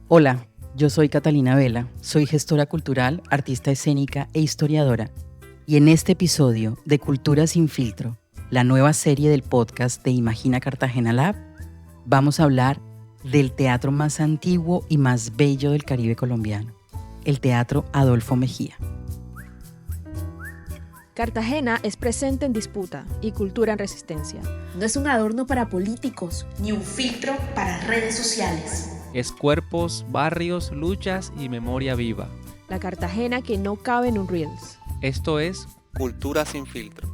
Hola, yo soy Catalina Vela, soy gestora cultural, artista escénica e historiadora. Y en este episodio de Cultura sin Filtro, la nueva serie del podcast de Imagina Cartagena Lab, vamos a hablar del teatro más antiguo y más bello del Caribe colombiano, el Teatro Adolfo Mejía. Cartagena es presente en disputa y cultura en resistencia. No es un adorno para políticos, ni un filtro para redes sociales. Es cuerpos, barrios, luchas y memoria viva. La Cartagena que no cabe en un Reels. Esto es Cultura sin Filtro.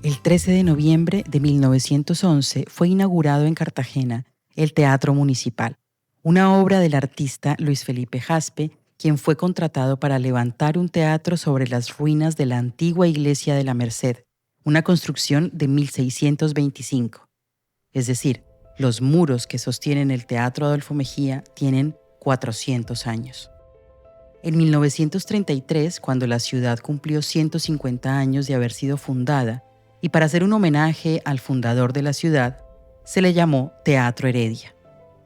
El 13 de noviembre de 1911 fue inaugurado en Cartagena el Teatro Municipal, una obra del artista Luis Felipe Jaspe, quien fue contratado para levantar un teatro sobre las ruinas de la antigua iglesia de la Merced, una construcción de 1625. Es decir, los muros que sostienen el Teatro Adolfo Mejía tienen 400 años. En 1933, cuando la ciudad cumplió 150 años de haber sido fundada, y para hacer un homenaje al fundador de la ciudad, se le llamó Teatro Heredia.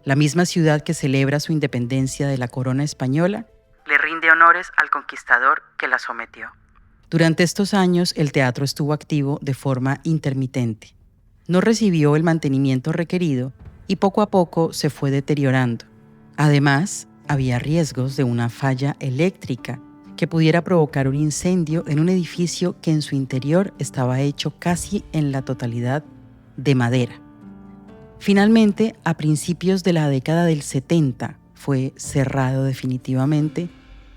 La misma ciudad que celebra su independencia de la corona española le rinde honores al conquistador que la sometió. Durante estos años, el teatro estuvo activo de forma intermitente. No recibió el mantenimiento requerido y poco a poco se fue deteriorando. Además, había riesgos de una falla eléctrica que pudiera provocar un incendio en un edificio que en su interior estaba hecho casi en la totalidad de madera. Finalmente, a principios de la década del 70, fue cerrado definitivamente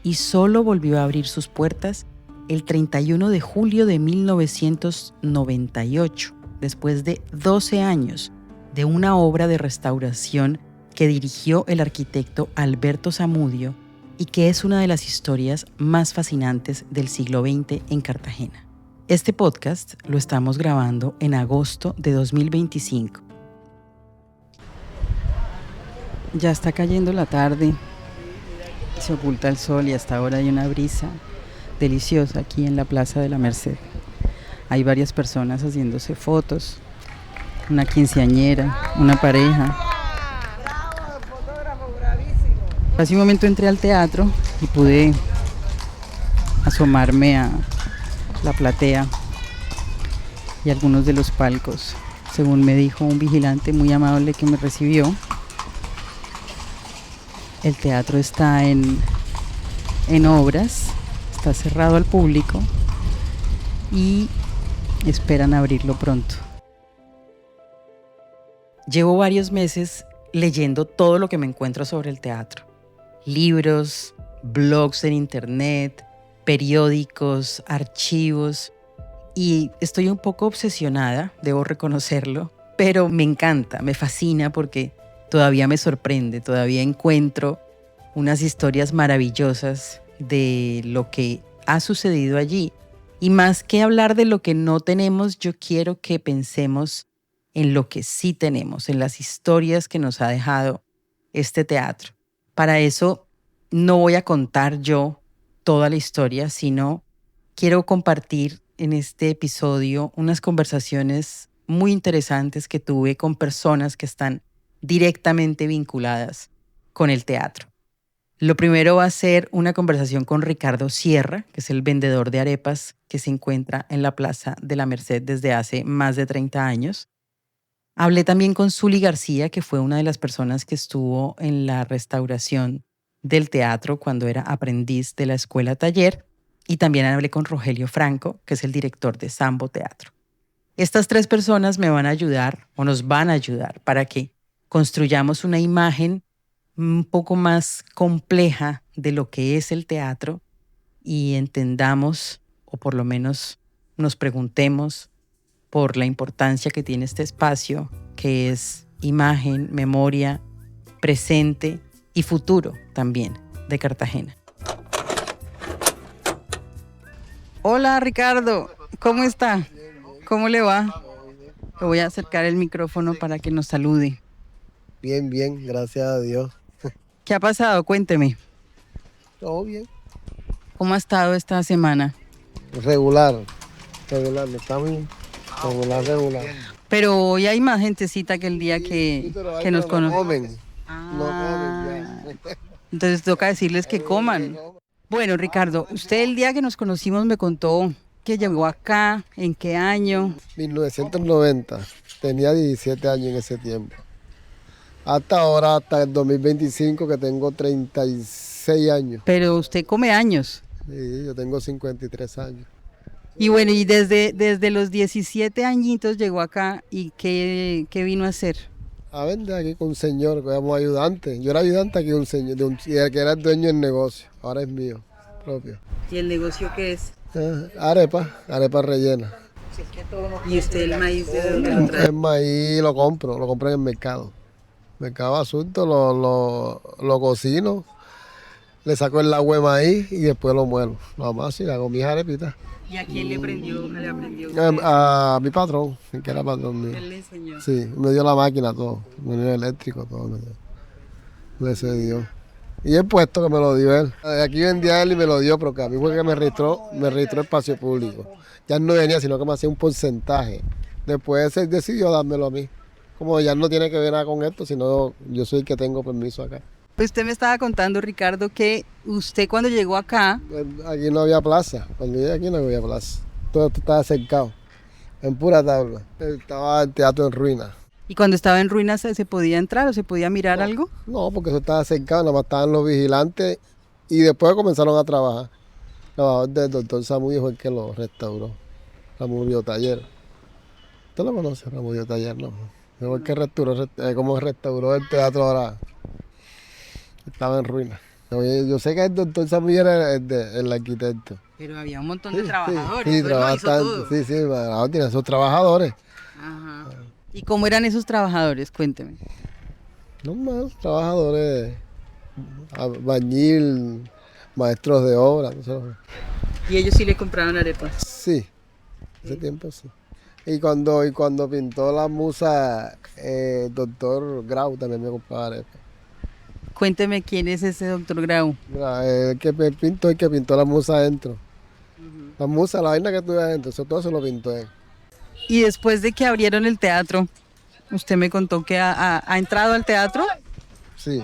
y solo volvió a abrir sus puertas el 31 de julio de 1998, después de 12 años de una obra de restauración que dirigió el arquitecto Alberto Zamudio y que es una de las historias más fascinantes del siglo XX en Cartagena. Este podcast lo estamos grabando en agosto de 2025. Ya está cayendo la tarde, se oculta el sol y hasta ahora hay una brisa deliciosa aquí en la Plaza de la Merced. Hay varias personas haciéndose fotos, una quinceañera, una pareja. Hace un momento entré al teatro y pude asomarme a la platea y algunos de los palcos, según me dijo un vigilante muy amable que me recibió. El teatro está en obras, está cerrado al público y esperan abrirlo pronto. Llevo varios meses leyendo todo lo que me encuentro sobre el teatro. Libros, blogs en internet, periódicos, archivos. Y estoy un poco obsesionada, debo reconocerlo, pero me encanta, me fascina porque todavía me sorprende, todavía encuentro unas historias maravillosas de lo que ha sucedido allí. Y más que hablar de lo que no tenemos, yo quiero que pensemos en lo que sí tenemos, en las historias que nos ha dejado este teatro. Para eso no voy a contar yo toda la historia, sino quiero compartir en este episodio unas conversaciones muy interesantes que tuve con personas que están directamente vinculadas con el teatro. Lo primero va a ser una conversación con Ricardo Sierra, que es el vendedor de arepas que se encuentra en la Plaza de la Merced desde hace más de 30 años. Hablé también con Zuli García, que fue una de las personas que estuvo en la restauración del teatro cuando era aprendiz de la Escuela Taller. Y también hablé con Rogelio Franco, que es el director de Sambo Teatro. Estas tres personas me van a ayudar o nos van a ayudar para que construyamos una imagen un poco más compleja de lo que es el teatro y entendamos, o por lo menos nos preguntemos por la importancia que tiene este espacio, que es imagen, memoria, presente y futuro también de Cartagena. Hola Ricardo, ¿cómo está? ¿Cómo le va? Le voy a acercar el micrófono para que nos salude. Bien, bien, gracias a Dios. ¿Qué ha pasado? Cuénteme. Todo bien. ¿Cómo ha estado esta semana? Regular, estamos regular. Pero hoy hay más gentecita que el día que nos No conocimos. comen, no comen. Entonces toca decirles que coman. Bueno, Ricardo, usted el día que nos conocimos me contó que llegó acá, en qué año. 1990, tenía 17 años en ese tiempo. Hasta ahora, hasta el 2025, que tengo 36 años. Pero usted come años. Sí, yo tengo 53 años. Y bueno, y desde los 17 añitos llegó acá y ¿qué vino a hacer? A vender aquí con un señor, que éramos ayudante. Yo era ayudante aquí de un señor, que era el dueño del negocio. Ahora es mío, propio. ¿Y el negocio qué es? Arepa rellena. ¿Y usted el maíz de dónde lo trae? El maíz lo compro en el mercado. Mercado Asunto, lo cocino, le saco el agua de maíz y después lo muelo. Nada más y le hago mis arepitas. ¿Y a quién le aprendió? A mi patrón, que era patrón mío. Él le enseñó. Sí, me dio la máquina todo, me dio el eléctrico, todo me dio. Me dio. Y el puesto que me lo dio él. Aquí vendía él y me lo dio, pero que a mí fue que me registró espacio público. Ya no venía, sino que me hacía un porcentaje. Después él decidió dármelo a mí. Como ya no tiene que ver nada con esto, sino yo soy el que tengo permiso acá. Usted me estaba contando, Ricardo, que usted cuando llegó acá... Aquí no había plaza, cuando llegué aquí no había plaza. Todo esto estaba cercado, en pura tabla. Estaba el teatro en ruinas. ¿Y cuando estaba en ruinas se podía entrar o se podía mirar algo? No, porque eso estaba cercado, nada más estaban los vigilantes y después comenzaron a trabajar. El trabajador del doctor Samudio fue el que lo restauró, Samudio Taller. ¿Usted lo conoce, Samudio Taller? No. Fue el que restauró el teatro ahora. Estaba en ruinas. Yo sé que el doctor Samudio era el arquitecto. Pero había un montón de trabajadores. Sí, ¿Él lo hizo todo? sí, tiene sus trabajadores. Ajá. ¿Y cómo eran esos trabajadores? Cuénteme. Normal, trabajadores, albañil, maestros de obra. No sé. ¿Y ellos sí le compraban arepas? Sí, ese tiempo sí. Y cuando pintó la musa, el doctor Grau también me compraba arepas. Cuénteme quién es ese doctor Grau. Mira, el que pintó la musa adentro. La musa, la vaina que tuve adentro, todo eso lo pintó él. Y después de que abrieron el teatro, usted me contó que ha entrado al teatro. Sí.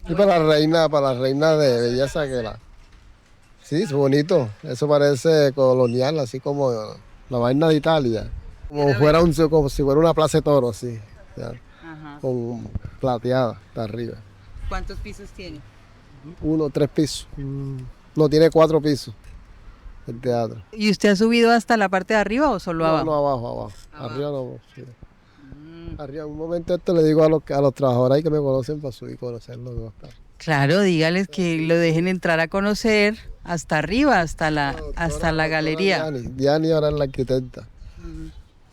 Y para la reina de belleza que la... Sí, es bonito. Eso parece colonial, así como la vaina de Italia. Como si fuera una plaza de toros, así. ¿Ya? Ajá. Con plateada de arriba. ¿Cuántos pisos tiene? 3 pisos. No, tiene 4 pisos el teatro. ¿Y usted ha subido hasta la parte de arriba o solo abajo? No, abajo. Arriba no. Sí. Arriba, en un momento esto le digo a los trabajadores ahí que me conocen para subir y conocerlo. ¿No? Claro, dígales que lo dejen entrar a conocer hasta arriba, hasta la galería. Diani ahora es la arquitecta.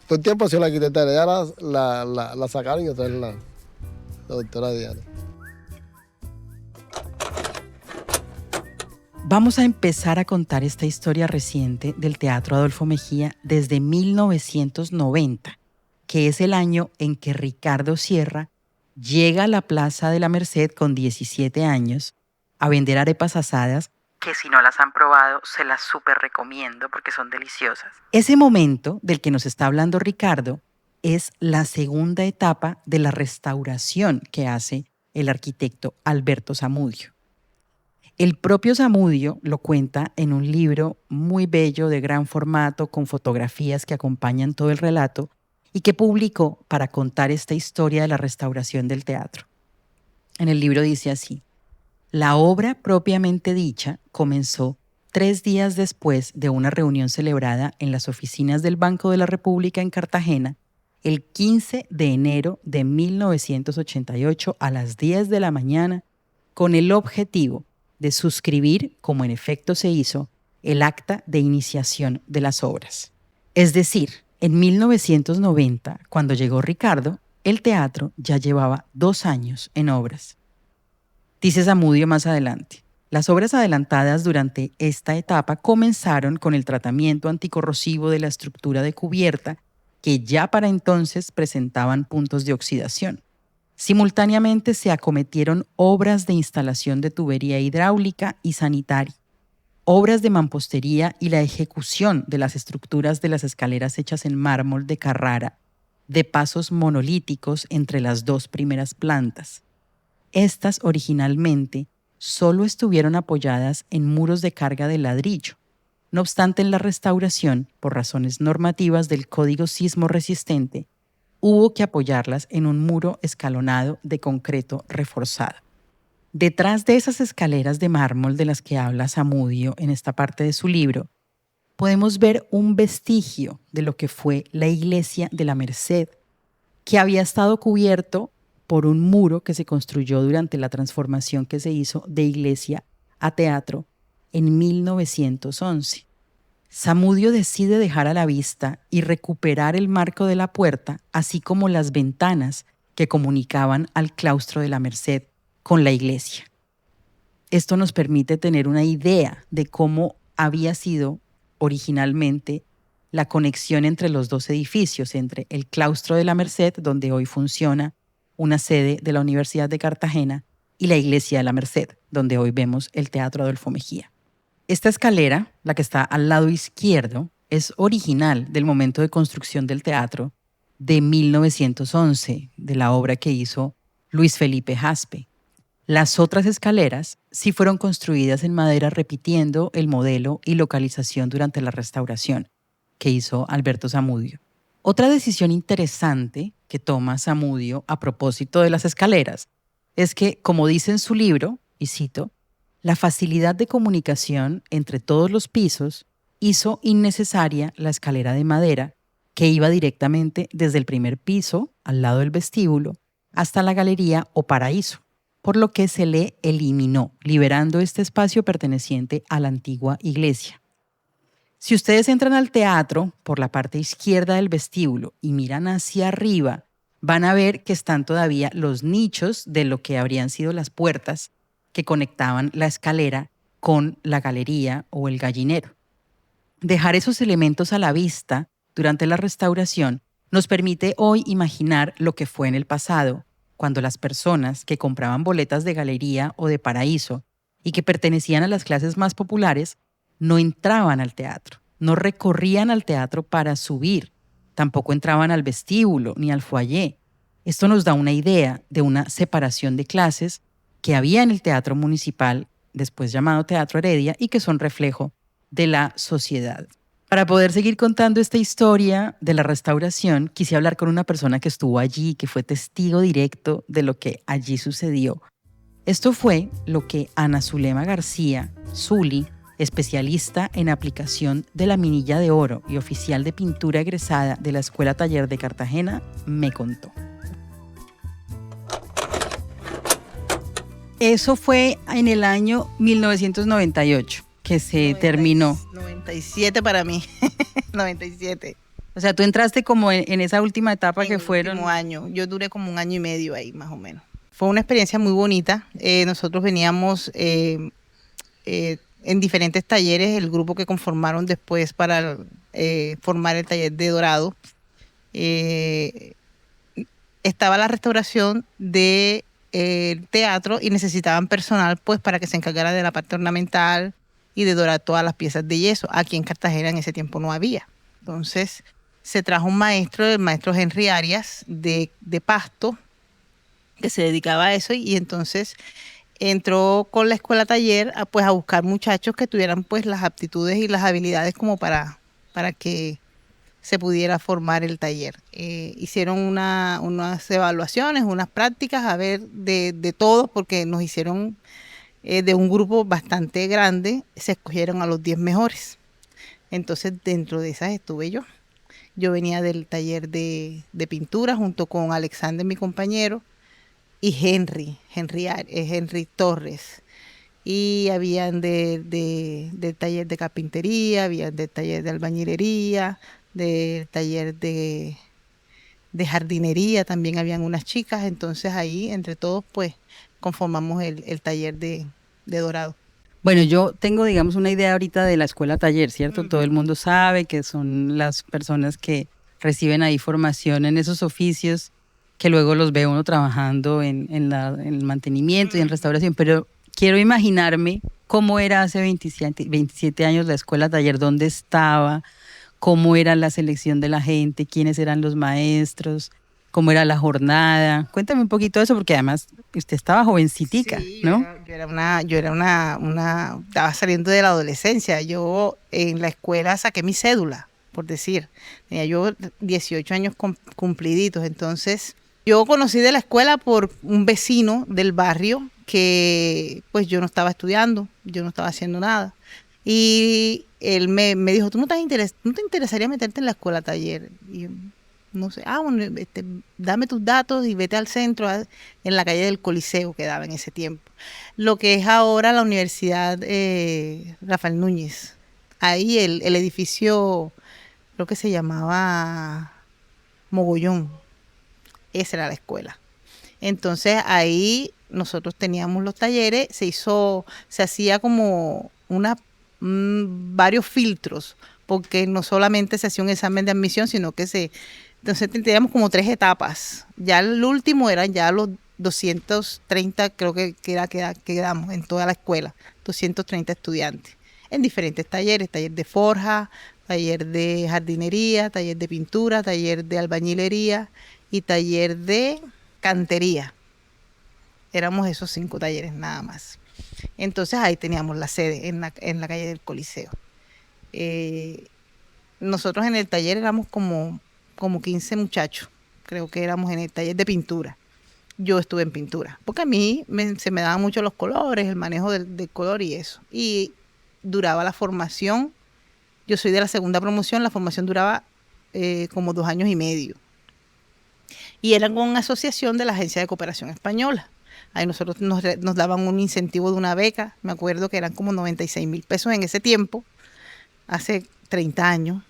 Todo el tiempo ha sido la arquitecta, ya la sacaron y otra vez la doctora Diani. Vamos a empezar a contar esta historia reciente del Teatro Adolfo Mejía desde 1990, que es el año en que Ricardo Sierra llega a la Plaza de la Merced con 17 años a vender arepas asadas, que si no las han probado se las súper recomiendo porque son deliciosas. Ese momento del que nos está hablando Ricardo es la segunda etapa de la restauración que hace el arquitecto Alberto Zamudio. El propio Zamudio lo cuenta en un libro muy bello de gran formato con fotografías que acompañan todo el relato y que publicó para contar esta historia de la restauración del teatro. En el libro dice así: la obra propiamente dicha comenzó 3 días después de una reunión celebrada en las oficinas del Banco de la República en Cartagena el 15 de enero de 1988 a las 10 de la mañana con el objetivo de suscribir, como en efecto se hizo, el acta de iniciación de las obras. Es decir, en 1990, cuando llegó Ricardo, el teatro ya llevaba 2 años en obras. Dice Zamudio más adelante: las obras adelantadas durante esta etapa comenzaron con el tratamiento anticorrosivo de la estructura de cubierta, que ya para entonces presentaban puntos de oxidación. Simultáneamente se acometieron obras de instalación de tubería hidráulica y sanitaria, obras de mampostería y la ejecución de las estructuras de las escaleras hechas en mármol de Carrara, de pasos monolíticos entre las 2 primeras plantas. Estas originalmente solo estuvieron apoyadas en muros de carga de ladrillo. No obstante, en la restauración, por razones normativas del Código Sismo Resistente, hubo que apoyarlas en un muro escalonado de concreto reforzado. Detrás de esas escaleras de mármol de las que habla Zamudio en esta parte de su libro, podemos ver un vestigio de lo que fue la iglesia de la Merced, que había estado cubierto por un muro que se construyó durante la transformación que se hizo de iglesia a teatro en 1911. Zamudio decide dejar a la vista y recuperar el marco de la puerta, así como las ventanas que comunicaban al claustro de la Merced con la iglesia. Esto nos permite tener una idea de cómo había sido originalmente la conexión entre los dos edificios, entre el claustro de la Merced, donde hoy funciona una sede de la Universidad de Cartagena, y la iglesia de la Merced, donde hoy vemos el Teatro Adolfo Mejía. Esta escalera, la que está al lado izquierdo, es original del momento de construcción del teatro de 1911, de la obra que hizo Luis Felipe Jaspe. Las otras escaleras sí fueron construidas en madera repitiendo el modelo y localización durante la restauración que hizo Alberto Zamudio. Otra decisión interesante que toma Zamudio a propósito de las escaleras es que, como dice en su libro, y cito, la facilidad de comunicación entre todos los pisos hizo innecesaria la escalera de madera que iba directamente desde el primer piso, al lado del vestíbulo, hasta la galería o paraíso, por lo que se le eliminó, liberando este espacio perteneciente a la antigua iglesia. Si ustedes entran al teatro por la parte izquierda del vestíbulo y miran hacia arriba, van a ver que están todavía los nichos de lo que habrían sido las puertas que conectaban la escalera con la galería o el gallinero. Dejar esos elementos a la vista durante la restauración nos permite hoy imaginar lo que fue en el pasado, cuando las personas que compraban boletas de galería o de paraíso y que pertenecían a las clases más populares no entraban al teatro, no recorrían al teatro para subir, tampoco entraban al vestíbulo ni al foyer. Esto nos da una idea de una separación de clases que había en el teatro municipal, después llamado Teatro Heredia, y que son reflejo de la sociedad. Para poder seguir contando esta historia de la restauración, quise hablar con una persona que estuvo allí, que fue testigo directo de lo que allí sucedió. Esto fue lo que Ana Zulema García, Zuli, especialista en aplicación de la minilla de oro y oficial de pintura egresada de la Escuela Taller de Cartagena, me contó. Eso fue en el año 1998 que se terminó. 97 para mí, 97. O sea, tú entraste como en esa última etapa que fueron. El último año, yo duré como 1 año y medio ahí más o menos. Fue una experiencia muy bonita. Nosotros veníamos en diferentes talleres, el grupo que conformaron después para formar el taller de Dorado. Estaba la restauración de el teatro y necesitaban personal pues para que se encargara de la parte ornamental y de dorar todas las piezas de yeso. Aquí en Cartagena en ese tiempo no había. Entonces se trajo un maestro, el maestro Henry Arias de Pasto, que se dedicaba a eso, y entonces entró con la escuela taller a buscar muchachos que tuvieran pues las aptitudes y las habilidades como para que se pudiera formar el taller. Hicieron unas evaluaciones, unas prácticas, a ver de todos, porque nos hicieron de un grupo bastante grande, se escogieron a los 10 mejores. Entonces dentro de esas estuve yo. Yo venía del taller de pintura junto con Alexander, mi compañero, y Henry Torres. Y habían del taller de carpintería, habían del taller de albañilería, del taller de jardinería, también habían unas chicas. Entonces ahí entre todos pues conformamos el taller de Dorado. Bueno, yo tengo, digamos, una idea ahorita de la escuela taller, ¿cierto? Todo el mundo sabe que son las personas que reciben ahí formación en esos oficios que luego los ve uno trabajando en el mantenimiento y en restauración, pero quiero imaginarme cómo era hace 27 años la escuela taller, dónde estaba, cómo era la selección de la gente, quiénes eran los maestros, cómo era la jornada. Cuéntame un poquito de eso, porque además usted estaba jovencitica, Sí, ¿no? Estaba saliendo de la adolescencia. Yo en la escuela saqué mi cédula, por decir. Tenía yo 18 años cumpliditos. Entonces, yo conocí de la escuela por un vecino del barrio que, pues, yo no estaba estudiando, yo no estaba haciendo nada. Y él me dijo, ¿tú no te interesaría meterte en la escuela taller? Y yo, no sé, bueno, dame tus datos y vete al centro, en la calle del Coliseo quedaba en ese tiempo. Lo que es ahora la Universidad Rafael Núñez. Ahí el edificio, creo que se llamaba Mogollón. Esa era la escuela. Entonces ahí nosotros teníamos los talleres, se hacía como varios filtros, porque no solamente se hacía un examen de admisión, sino que entonces teníamos como 3 etapas. Ya el último eran ya los 230, creo que quedamos en toda la escuela, 230 estudiantes, en diferentes talleres, taller de forja, taller de jardinería, taller de pintura, taller de albañilería y taller de cantería. Éramos esos 5 talleres nada más. Entonces ahí teníamos la sede en la calle del Coliseo. Nosotros en el taller éramos como 15 muchachos, creo que éramos en el taller de pintura. Yo estuve en pintura, porque a mí se me daban mucho los colores, el manejo del color y eso. Y duraba la formación, yo soy de la segunda promoción, la formación duraba como 2 años y medio. Y era con una asociación de la Agencia de Cooperación Española. Ahí nosotros nos daban un incentivo de una beca, me acuerdo que eran como 96,000 pesos en ese tiempo, hace 30 años.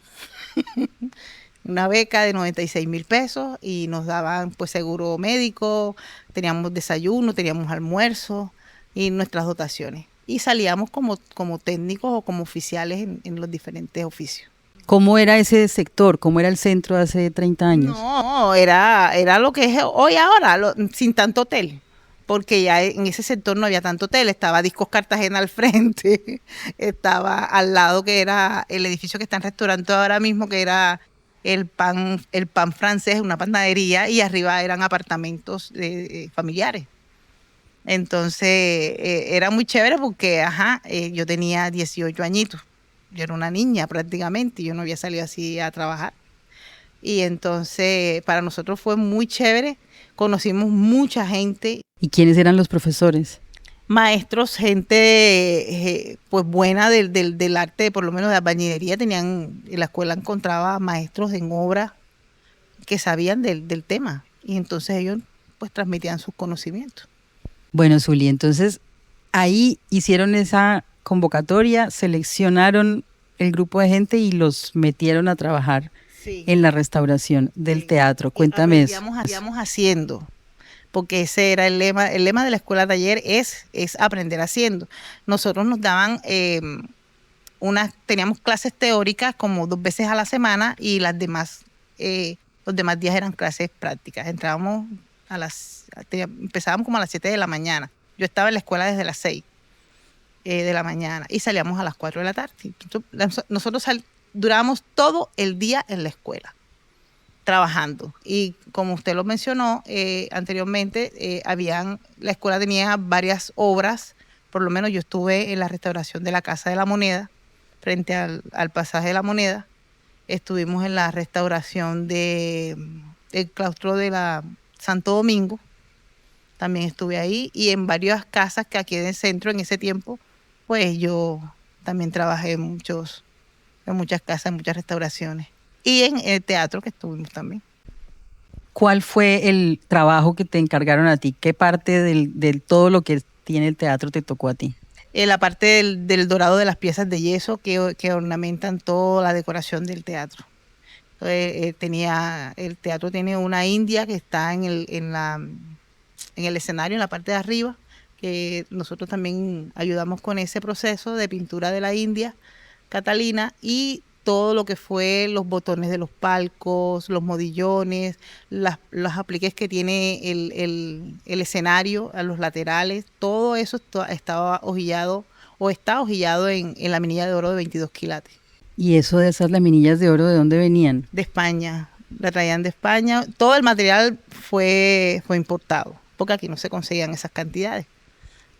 Una beca de 96,000 pesos y nos daban pues seguro médico, teníamos desayuno, teníamos almuerzo y nuestras dotaciones. Y salíamos como técnicos o como oficiales en los diferentes oficios. ¿Cómo era ese sector? ¿Cómo era el centro hace 30 años? No, era lo que es hoy ahora, sin tanto hotel. Porque ya en ese sector no había tanto hotel, estaba Discos Cartagena al frente, estaba al lado que era el edificio que está en restaurante ahora mismo, que era el pan francés, una panadería, y arriba eran apartamentos familiares. Entonces era muy chévere porque yo tenía 18 añitos, yo era una niña prácticamente, yo no había salido así a trabajar. Y entonces para nosotros fue muy chévere, conocimos mucha gente. ¿Y quiénes eran los profesores? Maestros, gente pues buena del arte, por lo menos de albañilería. En la escuela encontraba maestros en obra que sabían del tema y entonces ellos pues transmitían sus conocimientos. Bueno, Zuli, entonces ahí hicieron esa convocatoria, seleccionaron el grupo de gente y los metieron a trabajar en la restauración del teatro. Cuéntame eso. Aprendíamos haciendo. Porque ese era el lema. El lema de la escuela taller es aprender haciendo. Nosotros nos daban teníamos clases teóricas como 2 veces a la semana y los demás días eran clases prácticas. Empezábamos como a las 7 de la mañana. Yo estaba en la escuela desde las 6 de la mañana y salíamos a las 4 de la tarde. Entonces, nosotros durábamos todo el día en la escuela trabajando. Y como usted lo mencionó anteriormente, la escuela tenía varias obras. Por lo menos yo estuve en la restauración de la Casa de la Moneda, frente al pasaje de la Moneda. Estuvimos en la restauración del claustro de la Santo Domingo. También estuve ahí. Y en varias casas que aquí en el centro en ese tiempo, pues yo también trabajé en muchas casas, en muchas restauraciones. Y en el teatro que estuvimos también. ¿Cuál fue el trabajo que te encargaron a ti? ¿Qué parte del todo lo que tiene el teatro te tocó a ti? La parte del dorado de las piezas de yeso que ornamentan toda la decoración del teatro. Entonces, el teatro tiene una india que está en el escenario, en la parte de arriba, que nosotros también ayudamos con ese proceso de pintura de la india, Catalina, y todo lo que fue los botones de los palcos, los modillones, los apliques que tiene el escenario a los laterales, todo eso estaba hojillado o está hojillado en la minilla de oro de 22 quilates. ¿Y eso de esas laminillas de oro de dónde venían? De España. la traían de España. Todo el material fue importado, porque aquí no se conseguían esas cantidades.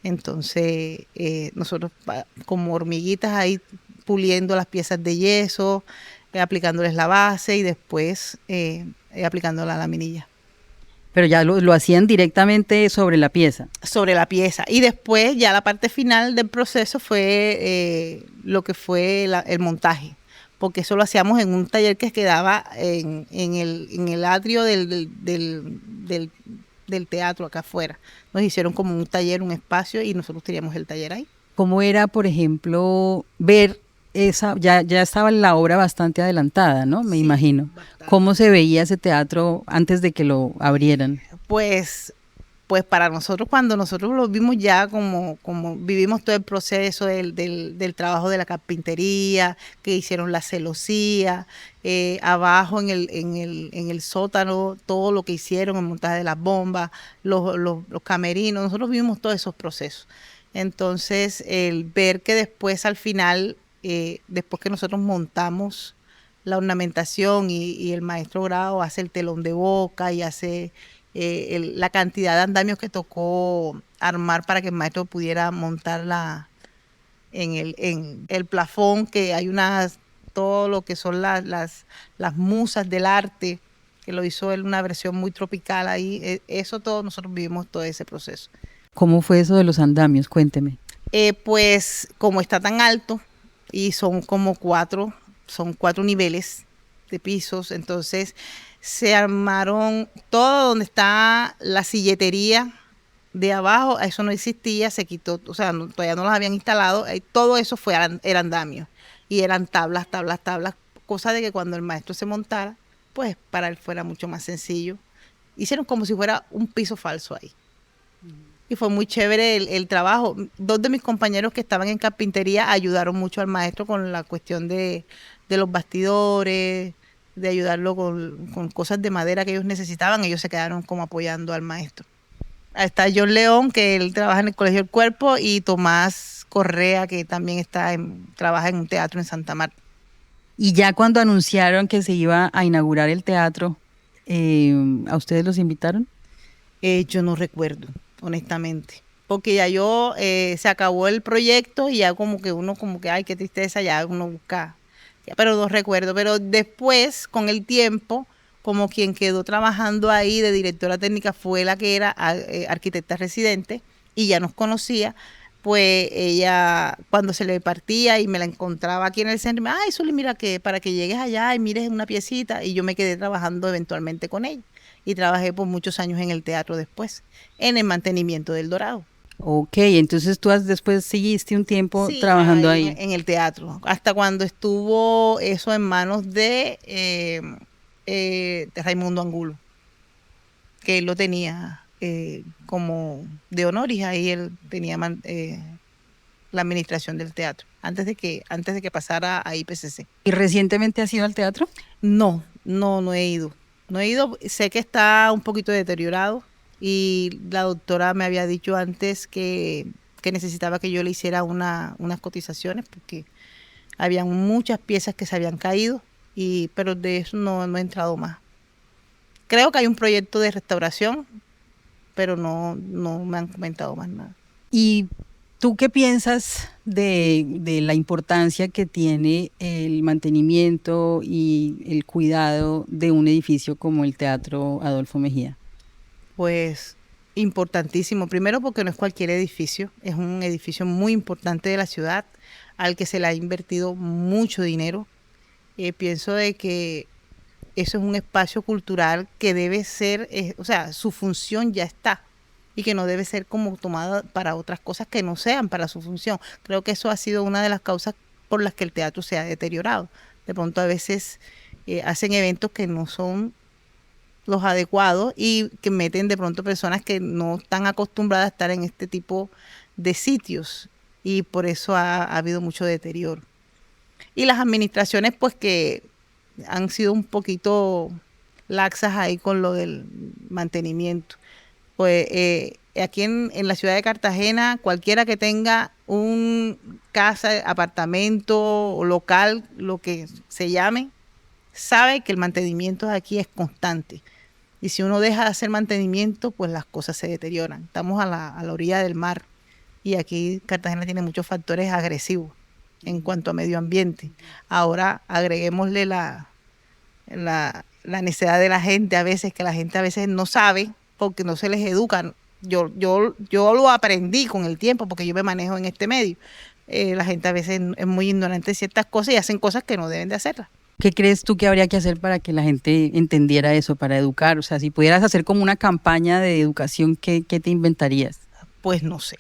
Entonces, nosotros como hormiguitas ahí puliendo las piezas de yeso, aplicándoles la base y después aplicando la laminilla. Pero ya lo hacían directamente sobre la pieza. Sobre la pieza. Y después ya la parte final del proceso fue lo que fue el montaje, porque eso lo hacíamos en un taller que quedaba en el atrio del teatro acá afuera. Nos hicieron como un taller, un espacio, y nosotros teníamos el taller ahí. ¿Cómo era, por ejemplo, ver esa, ya estaba la obra bastante adelantada, ¿no? Me imagino. Bastante. ¿Cómo se veía ese teatro antes de que lo abrieran? Pues para nosotros, cuando nosotros lo vimos ya, como vivimos todo el proceso del trabajo de la carpintería, que hicieron la celosía, abajo en el sótano, todo lo que hicieron, el montaje de las bombas, los camerinos, nosotros vimos todos esos procesos. Entonces, el ver que después, al final, después que nosotros montamos la ornamentación y el maestro Grau hace el telón de boca y hace la cantidad de andamios que tocó armar para que el maestro pudiera montarla en el plafón, que hay todo lo que son las musas del arte, que lo hizo él una versión muy tropical ahí. Eso todo, nosotros vivimos todo ese proceso. ¿Cómo fue eso de los andamios? Cuénteme. Pues como está tan alto y son como cuatro niveles de pisos, entonces se armaron todo donde está la silletería de abajo, eso no existía, se quitó, o sea, todavía no las habían instalado, todo eso era andamio y eran tablas, cosa de que cuando el maestro se montara, pues para él fuera mucho más sencillo. Hicieron como si fuera un piso falso ahí. Y fue muy chévere el trabajo. Dos de mis compañeros que estaban en carpintería ayudaron mucho al maestro con la cuestión de los bastidores, de ayudarlo con cosas de madera que ellos necesitaban. Ellos se quedaron como apoyando al maestro. Está John León, que él trabaja en el Colegio del Cuerpo, y Tomás Correa, que también trabaja en un teatro en Santa Marta. Y ya cuando anunciaron que se iba a inaugurar el teatro, ¿a ustedes los invitaron? Yo no recuerdo, honestamente, porque ya se acabó el proyecto y ya como que uno ay, qué tristeza, ya uno busca, pero no recuerdo. Pero después, con el tiempo, como quien quedó trabajando ahí de directora técnica fue la que era arquitecta residente y ya nos conocía, pues ella cuando se le partía y me la encontraba aquí en el centro, me ay, Zuli, mira que para que llegues allá y mires una piecita, y yo me quedé trabajando eventualmente con ella. Y trabajé por muchos años en el teatro después, en el mantenimiento del Dorado. Ok, entonces tú después seguiste un tiempo trabajando ahí. En el teatro, hasta cuando estuvo eso en manos de Raimundo Angulo, que él lo tenía como de honoris, ahí él tenía la administración del teatro, antes de que pasara a IPCC. ¿Y recientemente has ido al teatro? No he ido. No he ido, sé que está un poquito deteriorado y la doctora me había dicho antes que necesitaba que yo le hiciera unas cotizaciones porque habían muchas piezas que se habían caído, pero de eso no he entrado más. Creo que hay un proyecto de restauración, pero no me han comentado más nada. ¿Y tú qué piensas de la importancia que tiene el mantenimiento y el cuidado de un edificio como el Teatro Adolfo Mejía? Pues importantísimo. Primero porque no es cualquier edificio, es un edificio muy importante de la ciudad al que se le ha invertido mucho dinero. Pienso de que eso es un espacio cultural que debe ser, o sea, su función ya está y que no debe ser como tomada para otras cosas que no sean para su función. Creo que eso ha sido una de las causas por las que el teatro se ha deteriorado. De pronto a veces hacen eventos que no son los adecuados y que meten de pronto personas que no están acostumbradas a estar en este tipo de sitios, y por eso ha habido mucho deterioro. Y las administraciones pues que han sido un poquito laxas ahí con lo del mantenimiento. Pues aquí en la ciudad de Cartagena, cualquiera que tenga un casa, apartamento o local, lo que se llame, sabe que el mantenimiento de aquí es constante. Y si uno deja de hacer mantenimiento, pues las cosas se deterioran. Estamos a la orilla del mar y aquí Cartagena tiene muchos factores agresivos en cuanto a medio ambiente. Ahora agreguémosle la necesidad de la gente a veces, que la gente a veces no sabe porque no se les educa. Yo lo aprendí con el tiempo porque yo me manejo en este medio. La gente a veces es muy ignorante de ciertas cosas y hacen cosas que no deben de hacerlas. ¿Qué crees tú que habría que hacer para que la gente entendiera eso, para educar? O sea, si pudieras hacer como una campaña de educación, ¿qué te inventarías? Pues no sé,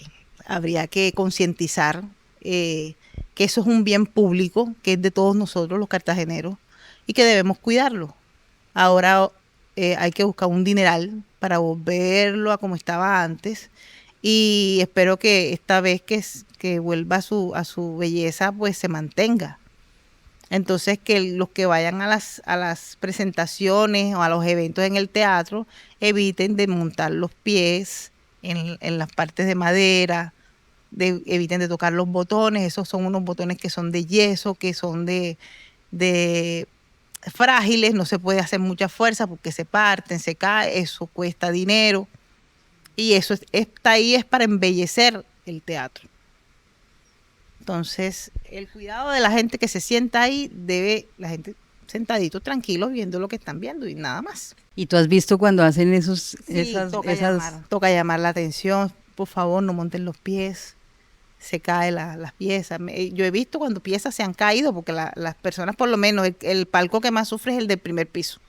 habría que concientizar que eso es un bien público, que es de todos nosotros los cartageneros y que debemos cuidarlo. Ahora hay que buscar un dineral para volverlo a como estaba antes y espero que esta vez que vuelva a su belleza pues se mantenga. Entonces que los que vayan a las presentaciones o a los eventos en el teatro eviten de montar los pies en las partes de madera, eviten de tocar los botones. Esos son unos botones que son de yeso, que son de frágiles, no se puede hacer mucha fuerza porque se parten, se caen, eso cuesta dinero. Y eso está ahí es para embellecer el teatro. Entonces, el cuidado de la gente que se sienta ahí, la gente sentadito, tranquilo, viendo lo que están viendo y nada más. ¿Y tú has visto cuando hacen Toca llamar la atención, por favor, no monten los pies, se caen las piezas. Yo he visto cuando piezas se han caído, porque las personas, por lo menos, el palco que más sufre es el del primer piso.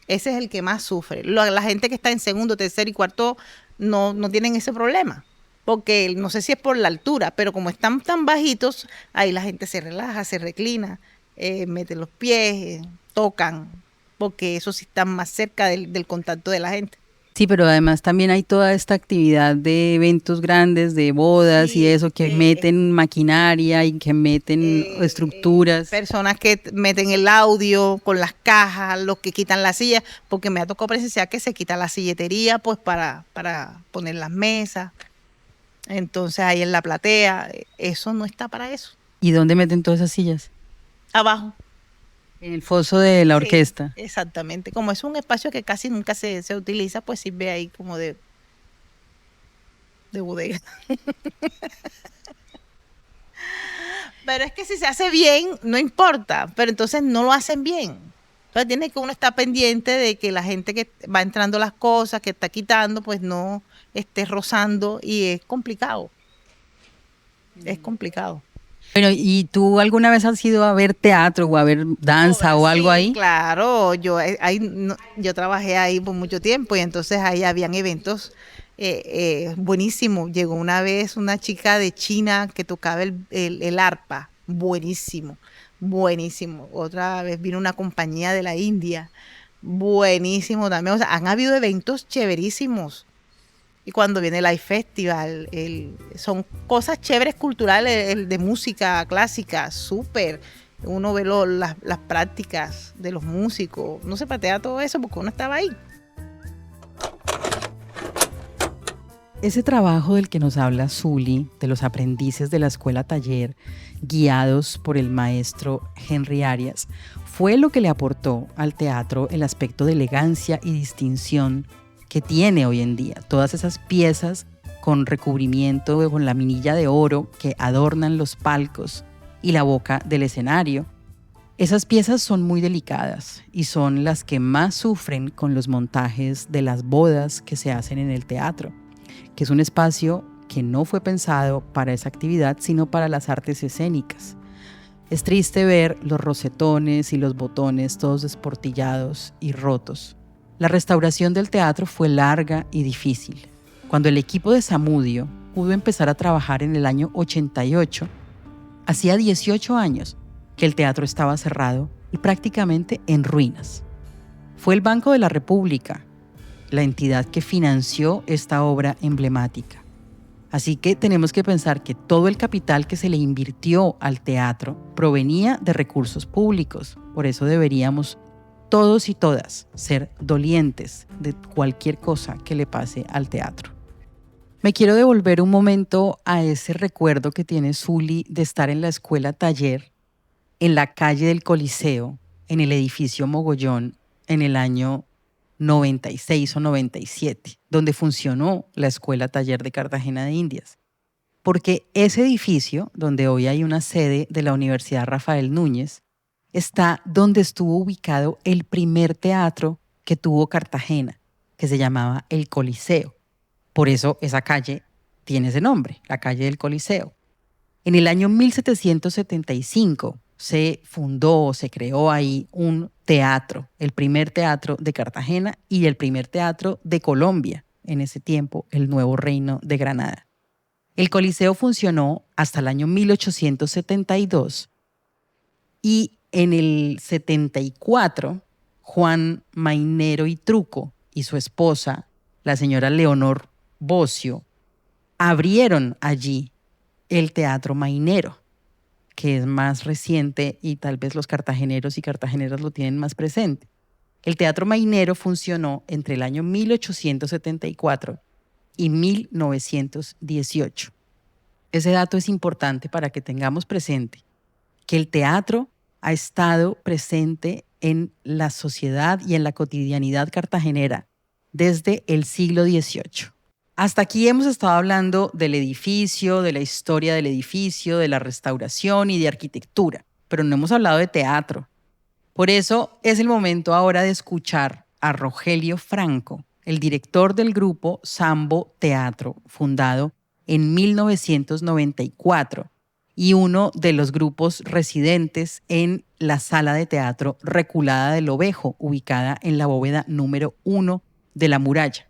Ese es el que más sufre. La gente que está en segundo, tercer y cuarto no tienen ese problema. Porque no sé si es por la altura, pero como están tan bajitos, ahí la gente se relaja, se reclina, mete los pies, tocan, porque eso sí está más cerca del contacto de la gente. Sí, pero además también hay toda esta actividad de eventos grandes, de bodas y eso, que meten maquinaria y que meten estructuras. Personas que meten el audio con las cajas, los que quitan las sillas, porque me ha tocado presenciar que se quita la silletería pues para poner las mesas. Entonces ahí en la platea, eso no está para eso. ¿Y dónde meten todas esas sillas? Abajo. En el foso de la orquesta. Sí, exactamente. Como es un espacio que casi nunca se utiliza, pues sirve ahí como de bodega. Pero es que si se hace bien, no importa. Pero entonces no lo hacen bien. Entonces tiene que uno estar pendiente de que la gente que va entrando las cosas, que está quitando, pues no esté rozando y es complicado. Es complicado. Bueno, ¿y tú alguna vez has ido a ver teatro o a ver danza o algo ahí? Claro, yo trabajé ahí por mucho tiempo y entonces ahí habían eventos buenísimos. Llegó una vez una chica de China que tocaba el arpa, buenísimo. Otra vez vino una compañía de la India, buenísimo también. O sea, han habido eventos chéverísimos. Y cuando viene el Live Festival, son cosas chéveres culturales, el de música clásica, súper. Uno ve las prácticas de los músicos. No se patea todo eso porque uno estaba ahí. Ese trabajo del que nos habla Zuli, de los aprendices de la escuela taller, guiados por el maestro Henry Arias, fue lo que le aportó al teatro el aspecto de elegancia y distinción que tiene hoy en día. Todas esas piezas con recubrimiento, con laminilla de oro que adornan los palcos y la boca del escenario. Esas piezas son muy delicadas y son las que más sufren con los montajes de las bodas que se hacen en el teatro, que es un espacio que no fue pensado para esa actividad, sino para las artes escénicas. Es triste ver los rosetones y los botones todos desportillados y rotos. La restauración del teatro fue larga y difícil. Cuando el equipo de Zamudio pudo empezar a trabajar en el año 88, hacía 18 años que el teatro estaba cerrado y prácticamente en ruinas. Fue el Banco de la República la entidad que financió esta obra emblemática. Así que tenemos que pensar que todo el capital que se le invirtió al teatro provenía de recursos públicos. Por eso deberíamos todos y todas ser dolientes de cualquier cosa que le pase al teatro. Me quiero devolver un momento a ese recuerdo que tiene Zuli de estar en la escuela taller, en la calle del Coliseo, en el edificio Mogollón en el año 96 o 97, donde funcionó la Escuela Taller de Cartagena de Indias. Porque ese edificio, donde hoy hay una sede de la Universidad Rafael Núñez, está donde estuvo ubicado el primer teatro que tuvo Cartagena, que se llamaba el Coliseo. Por eso esa calle tiene ese nombre, la calle del Coliseo. En el año 1775 se fundó o se creó ahí un teatro, el primer teatro de Cartagena y el primer teatro de Colombia, en ese tiempo el Nuevo Reino de Granada. El Coliseo funcionó hasta el año 1872 y en el 74 Juan Mainero y Truco y su esposa, la señora Leonor Bocio, abrieron allí el Teatro Mainero, que es más reciente y tal vez los cartageneros y cartageneras lo tienen más presente. El Teatro Mainero funcionó entre el año 1874 y 1918. Ese dato es importante para que tengamos presente que el teatro ha estado presente en la sociedad y en la cotidianidad cartagenera desde el siglo XVIII. Hasta aquí hemos estado hablando del edificio, de la historia del edificio, de la restauración y de arquitectura, pero no hemos hablado de teatro. Por eso es el momento ahora de escuchar a Rogelio Franco, el director del grupo Sambo Teatro, fundado en 1994 y uno de los grupos residentes en la Sala de Teatro Reculada del Ovejo, ubicada en la bóveda número 1 de la muralla.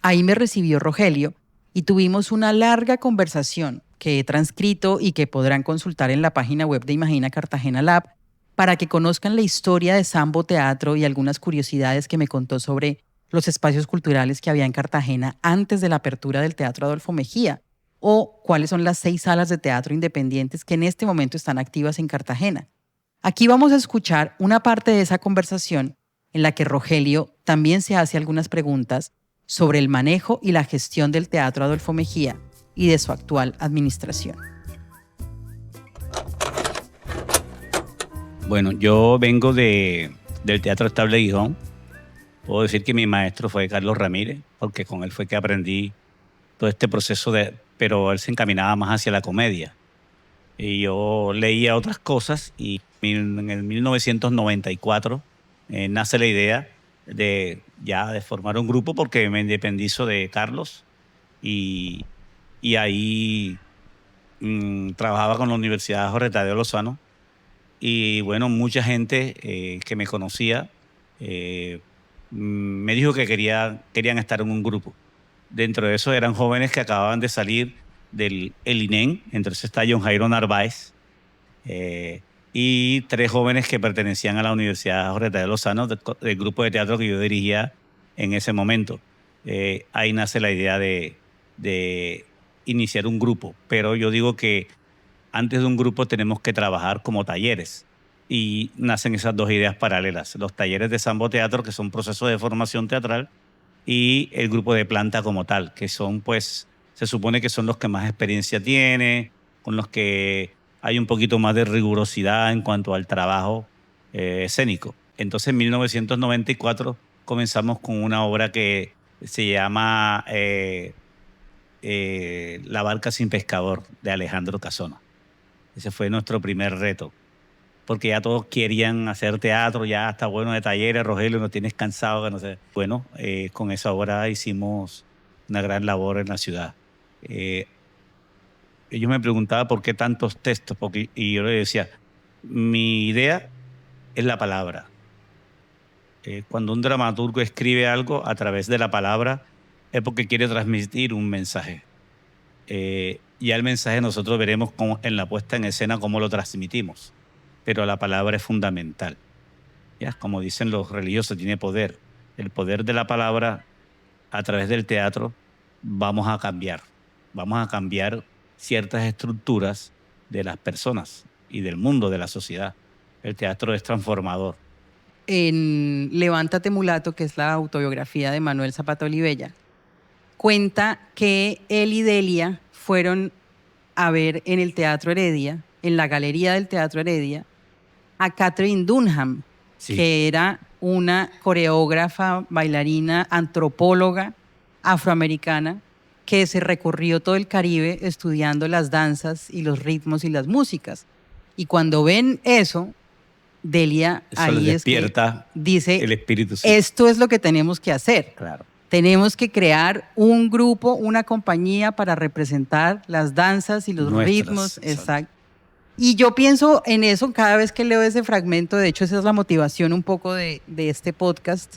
Ahí me recibió Rogelio y tuvimos una larga conversación que he transcrito y que podrán consultar en la página web de Imagina Cartagena Lab para que conozcan la historia de Sambo Teatro y algunas curiosidades que me contó sobre los espacios culturales que había en Cartagena antes de la apertura del Teatro Adolfo Mejía o cuáles son las 6 salas de teatro independientes que en este momento están activas en Cartagena. Aquí vamos a escuchar una parte de esa conversación en la que Rogelio también se hace algunas preguntas sobre el manejo y la gestión del Teatro Adolfo Mejía y de su actual administración. Bueno, yo vengo del Teatro Estable Gijón. Puedo decir que mi maestro fue Carlos Ramírez, porque con él fue que aprendí todo este proceso, pero él se encaminaba más hacia la comedia. Y yo leía otras cosas y en el 1994 nace la idea de formar un grupo porque me independizo de Carlos y ahí trabajaba con la Universidad Jorge Tadeo Lozano y bueno, mucha gente que me conocía me dijo que querían estar en un grupo. Dentro de eso eran jóvenes que acababan de salir del INEN, entonces está John Jairo Narváez, y 3 jóvenes que pertenecían a la Universidad Jorge Tadeo Lozano, del grupo de teatro que yo dirigía en ese momento. Ahí nace la idea de iniciar un grupo, pero yo digo que antes de un grupo tenemos que trabajar como talleres y nacen esas 2 ideas paralelas, los talleres de Sambo Teatro, que son procesos de formación teatral, y el grupo de planta como tal, que son, pues, se supone que son los que más experiencia tiene, con los que hay un poquito más de rigurosidad en cuanto al trabajo escénico. Entonces, en 1994 comenzamos con una obra que se llama La barca sin pescador, de Alejandro Casona. Ese fue nuestro primer reto, porque ya todos querían hacer teatro, ya está bueno de talleres, Rogelio, no tienes cansado, que no sé. Bueno, con esa obra hicimos una gran labor en la ciudad. Ellos me preguntaban por qué tantos textos, y yo les decía, mi idea es la palabra. Cuando un dramaturgo escribe algo a través de la palabra, es porque quiere transmitir un mensaje. Ya el mensaje nosotros veremos en la puesta en escena cómo lo transmitimos, pero la palabra es fundamental. ¿Ya? Como dicen los religiosos, tiene poder. El poder de la palabra a través del teatro vamos a cambiar ciertas estructuras de las personas y del mundo, de la sociedad. El teatro es transformador. En Levántate Mulato, que es la autobiografía de Manuel Zapata Olivella, cuenta que él y Delia fueron a ver en el Teatro Heredia, en la galería del Teatro Heredia, a Catherine Dunham, Sí. que era una coreógrafa, bailarina, antropóloga afroamericana que se recorrió todo el Caribe estudiando las danzas y los ritmos y las músicas. Y cuando ven eso, Delia Eso ahí les es que despierta dice, el espíritu. Sí. esto es lo que tenemos que hacer. Claro. Tenemos que crear un grupo, una compañía para representar las danzas y los Nuestras, ritmos. exacto. Exacto. Y yo pienso en eso cada vez que leo ese fragmento. De hecho, esa es la motivación un poco de este podcast.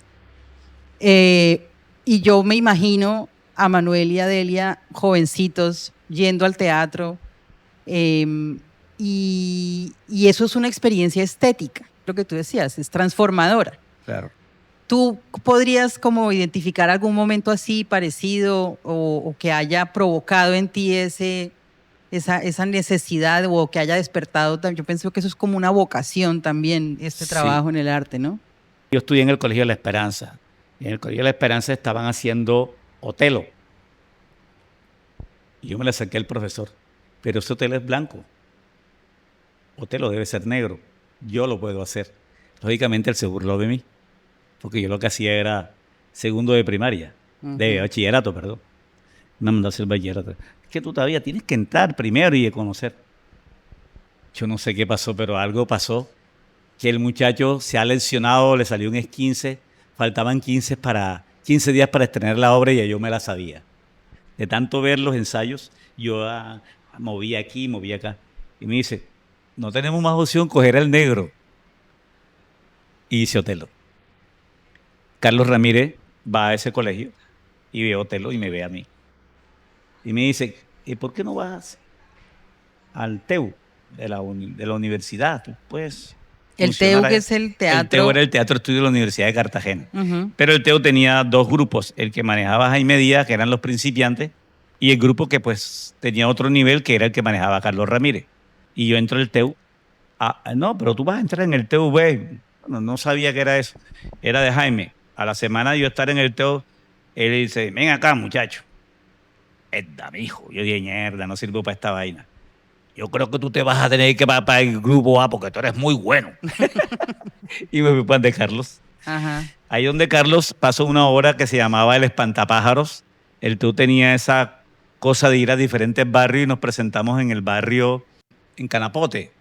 Y yo me imagino a Manuel y a Delia, jovencitos, yendo al teatro. Y eso es una experiencia estética. Lo que tú decías, es transformadora. Claro. ¿Tú podrías como identificar algún momento así parecido o que haya provocado en ti esa necesidad o que haya despertado? Yo pienso que eso es como una vocación también, este Sí. trabajo en el arte, ¿no? Yo estudié en el Colegio de la Esperanza. Y en el Colegio de la Esperanza estaban haciendo Otelo. Y yo me le acerqué al profesor. Pero ese Otelo es blanco. Otelo debe ser negro. Yo lo puedo hacer. Lógicamente él se burló de mí. Porque yo lo que hacía era segundo de primaria. De bachillerato, perdón. Me mandó a hacer bachillerato. Es que tú todavía tienes que entrar primero y de conocer. Yo no sé qué pasó, pero algo pasó. Que el muchacho se ha lesionado, le salió un esguince. Faltaban 15 días para estrenar la obra y ya yo me la sabía. De tanto ver los ensayos, yo movía aquí, movía acá. Y me dice, no tenemos más opción, coger al negro. Y hice Otelo. Carlos Ramírez va a ese colegio y ve a Otelo y me ve a mí. Y me dice, ¿y por qué no vas al TEU de la universidad? Tú puedes El funcionar TEU, que allá. es el El teatro. TEU era el Teatro Estudio de la Universidad de Cartagena. Ujú. Pero el TEU tenía dos grupos, el que manejaba Jaime Díaz, que eran los principiantes, y el grupo que pues tenía otro nivel, que era el que manejaba Carlos Ramírez. Y yo entro al TEU. No, pero tú vas a entrar en el TUV. Bueno, no sabía que era eso. Era de Jaime. A la semana de yo estar en el TEU, él dice, ven acá, muchacho. Mi hijo. Yo dije, mierda, no sirvo para esta vaina. Yo creo que tú te vas a tener que ir para el grupo A porque tú eres muy bueno. Y me fui para de Carlos. Ajá. Ahí donde Carlos pasó una obra que se llamaba El Espantapájaros. El TEU tenía esa cosa de ir a diferentes barrios y nos presentamos en el barrio en Canapote.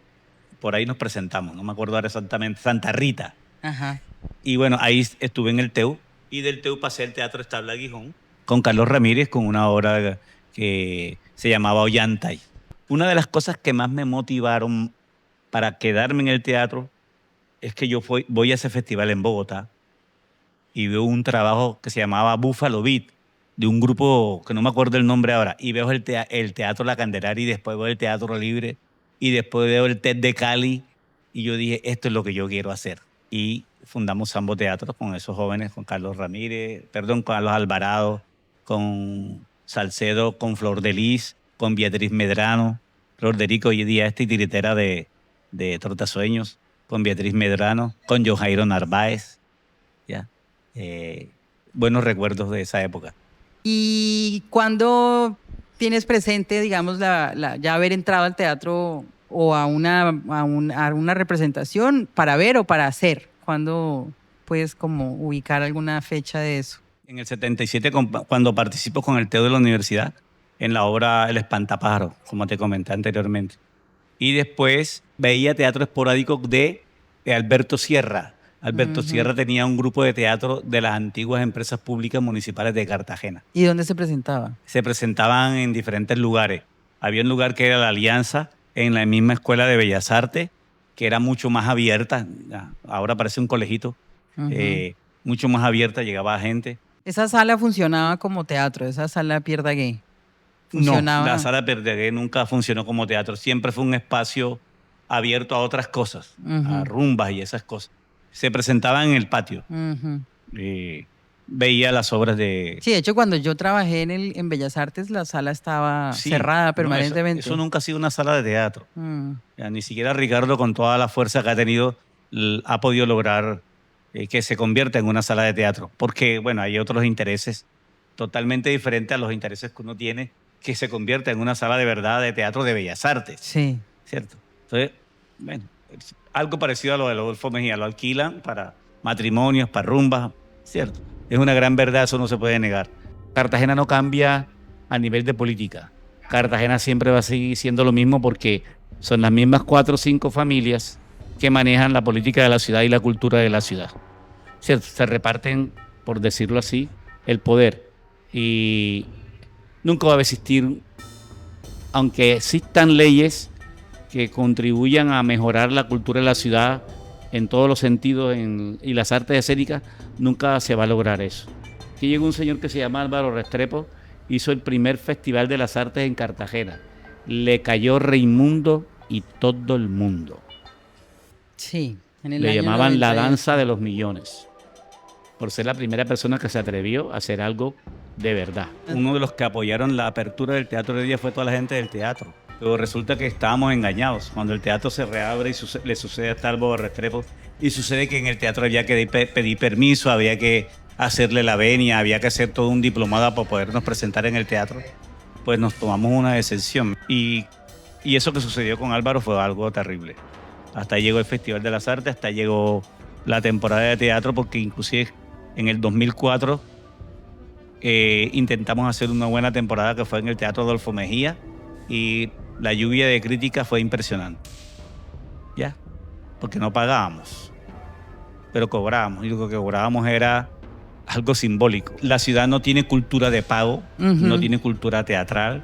Por ahí nos presentamos, no me acuerdo ahora exactamente, Santa Rita. Ajá. Y bueno, ahí estuve en el TEU y del TEU pasé al Teatro Establa Gijón con Carlos Ramírez con una obra que se llamaba Ollantay. Una de las cosas que más me motivaron para quedarme en el teatro es que yo voy a ese festival en Bogotá y veo un trabajo que se llamaba Buffalo Beat, de un grupo que no me acuerdo el nombre ahora, y veo el Teatro La Candelaria y después veo el Teatro Libre y después veo el TED de Cali y yo dije, esto es lo que yo quiero hacer. Y fundamos Sambo Teatro con esos jóvenes, con Carlos Alvarado, con Salcedo, con Flor de Lis, con Beatriz Medrano, Flor de Rico hoy día tiritera de Trotasueños, con Beatriz Medrano, con John Jairo Narváez. ¿Ya? Buenos recuerdos de esa época. ¿Y cuándo tienes presente, digamos, ya haber entrado al teatro o a una representación para ver o para hacer? ¿Cuándo puedes como ubicar alguna fecha de eso? En el 77, cuando participo con el TEU de la universidad, en la obra El Espantapájaro, como te comenté anteriormente. Y después veía teatro esporádico de Alberto Sierra. Alberto Sierra tenía un grupo de teatro de las antiguas empresas públicas municipales de Cartagena. ¿Y dónde se presentaba? Se presentaban en diferentes lugares. Había un lugar que era la Alianza, en la misma Escuela de Bellas Artes, que era mucho más abierta. Ahora parece un colegito. Mucho más abierta, llegaba gente. Esa sala funcionaba como teatro, esa sala Pierre Daguet. No, la sala Verdaguer nunca funcionó como teatro. Siempre fue un espacio abierto a otras cosas, a rumbas y esas cosas. Se presentaban en el patio. Veía las obras de... Sí, de hecho, cuando yo trabajé en Bellas Artes, la sala estaba Sí, cerrada no, permanentemente. eso nunca ha sido una sala de teatro. Ya, ni siquiera Ricardo, con toda la fuerza que ha tenido, ha podido lograr que se convierta en una sala de teatro. Porque, bueno, hay otros intereses totalmente diferentes a los intereses que uno tiene, que se convierta en una sala de verdad de teatro de Bellas Artes. Sí. ¿Cierto? Entonces, bueno, algo parecido a lo de Adolfo Mejía, lo alquilan para matrimonios, para rumbas, ¿cierto? Es una gran verdad, eso no se puede negar. Cartagena no cambia a nivel de política. Cartagena siempre va a seguir siendo lo mismo porque son las mismas 4 o 5 familias que manejan la política de la ciudad y la cultura de la ciudad. ¿Cierto? Se reparten, por decirlo así, el poder. Y nunca va a existir, aunque existan leyes que contribuyan a mejorar la cultura de la ciudad en todos los sentidos y las artes escénicas, nunca se va a lograr eso. Aquí llegó un señor que se llama Álvaro Restrepo, hizo el primer Festival de las Artes en Cartagena. Le cayó Raimundo y todo el mundo. Sí, en el Le año llamaban la 98. danza de los millones, por ser la primera persona que se atrevió a hacer algo de verdad. Uno de los que apoyaron la apertura del Teatro de Día fue toda la gente del teatro. Pero resulta que estábamos engañados. Cuando el teatro se reabre y le sucede a Álvaro Restrepo, y sucede que en el teatro había que pedir permiso, había que hacerle la venia, había que hacer todo un diplomado para podernos presentar en el teatro, pues nos tomamos una decisión. Y eso que sucedió con Álvaro fue algo terrible. Hasta llegó el Festival de las Artes, hasta llegó la temporada de teatro, porque inclusive en el 2004 intentamos hacer una buena temporada que fue en el Teatro Adolfo Mejía y la lluvia de críticas fue impresionante. ¿Ya? Porque no pagábamos, pero cobrábamos, y lo que cobrábamos era algo simbólico. La ciudad no tiene cultura de pago, no tiene cultura teatral,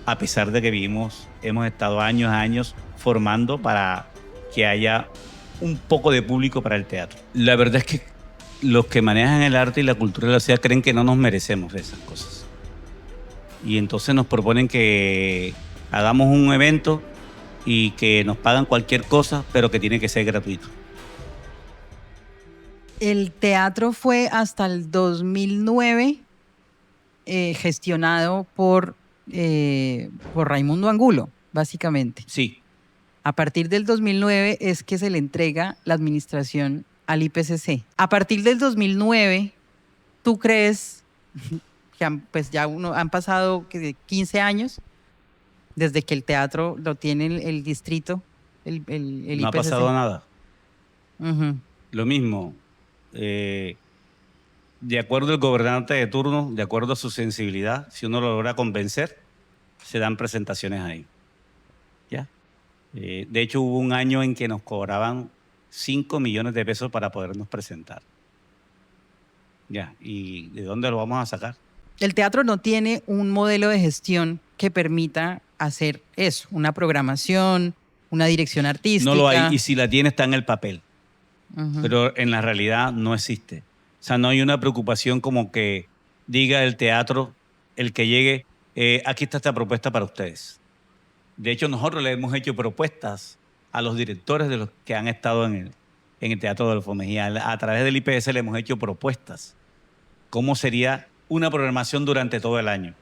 a pesar de que hemos estado años formando para que haya un poco de público para el teatro. La verdad es que los que manejan el arte y la cultura de la ciudad creen que no nos merecemos esas cosas. Y entonces nos proponen que hagamos un evento y que nos pagan cualquier cosa, pero que tiene que ser gratuito. El teatro fue hasta el 2009 gestionado por Raimundo Angulo, básicamente. Sí. A partir del 2009 es que se le entrega la administración al IPCC. A partir del 2009, ¿tú crees que han pasado 15 años desde que el teatro lo tiene el distrito, el IPCC? No ha pasado nada. Uh-huh. Lo mismo. De acuerdo al gobernante de turno, de acuerdo a su sensibilidad, si uno lo logra convencer, se dan presentaciones ahí. ¿Ya? De hecho, hubo un año en que nos cobraban 5 millones de pesos para podernos presentar. ¿Ya? ¿Y de dónde lo vamos a sacar? El teatro no tiene un modelo de gestión que permita hacer eso, una programación, una dirección artística. No lo hay, y si la tiene está en el papel. Uh-huh. Pero en la realidad no existe. O sea, no hay una preocupación como que diga el teatro, el que llegue, aquí está esta propuesta para ustedes. De hecho, nosotros le hemos hecho propuestas a los directores de los que han estado en el Teatro Adolfo Mejía. A través del IPS le hemos hecho propuestas. ¿Cómo sería una programación durante todo el año?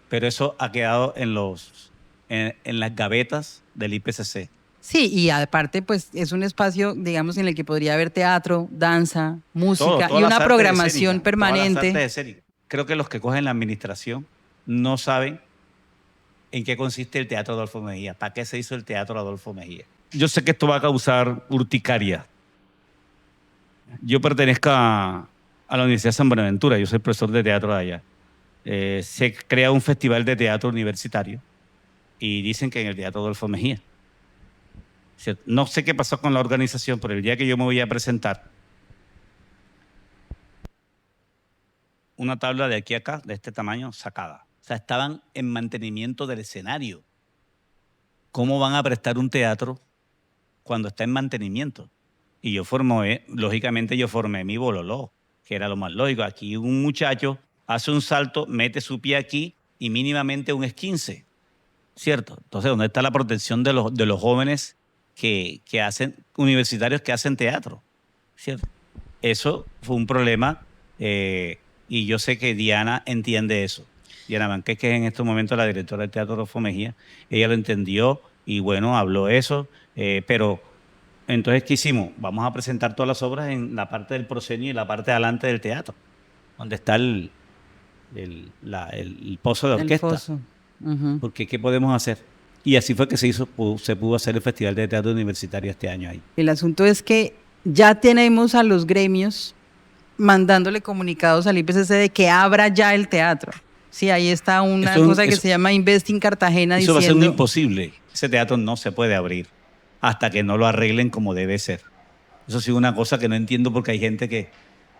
Pero eso ha quedado en las gavetas del IPCC. Sí, y aparte, pues es un espacio, digamos, en el que podría haber teatro, danza, música y una programación permanente. Todas las artes escénicas. Creo que los que cogen la administración no saben en qué consiste el Teatro Adolfo Mejía, para qué se hizo el Teatro Adolfo Mejía. Yo sé que esto va a causar urticaria. Yo pertenezco a la Universidad de San Buenaventura, yo soy profesor de teatro de allá. Se crea un festival de teatro universitario y dicen que en el Teatro Adolfo Mejía. No sé qué pasó con la organización, pero el día que yo me voy a presentar, una tabla de aquí a acá, de este tamaño, sacada. O sea, estaban en mantenimiento del escenario. ¿Cómo van a prestar un teatro cuando está en mantenimiento? Y yo lógicamente yo formé mi bololó, que era lo más lógico. Aquí un muchacho hace un salto, mete su pie aquí y mínimamente un esquince, ¿cierto? Entonces, ¿dónde está la protección de los jóvenes que hacen, universitarios que hacen teatro? ¿Cierto? Eso fue un problema y yo sé que Diana entiende eso. Diana Banqués, que es en estos momentos la directora del Teatro Adolfo Mejía, ella lo entendió y bueno, habló eso, pero entonces, ¿qué hicimos? Vamos a presentar todas las obras en la parte del proscenio y la parte de adelante del teatro, donde está el pozo de orquesta. El foso. Uh-huh. Porque, ¿qué podemos hacer? Y así fue que se pudo hacer el Festival de Teatro Universitario este año ahí. El asunto es que ya tenemos a los gremios mandándole comunicados al IPCC de que abra ya el teatro. Sí, ahí está una cosa que se llama Investing Cartagena diciendo... Eso va a ser un imposible. Ese teatro no se puede abrir hasta que no lo arreglen como debe ser. Eso sí es una cosa que no entiendo porque hay gente que...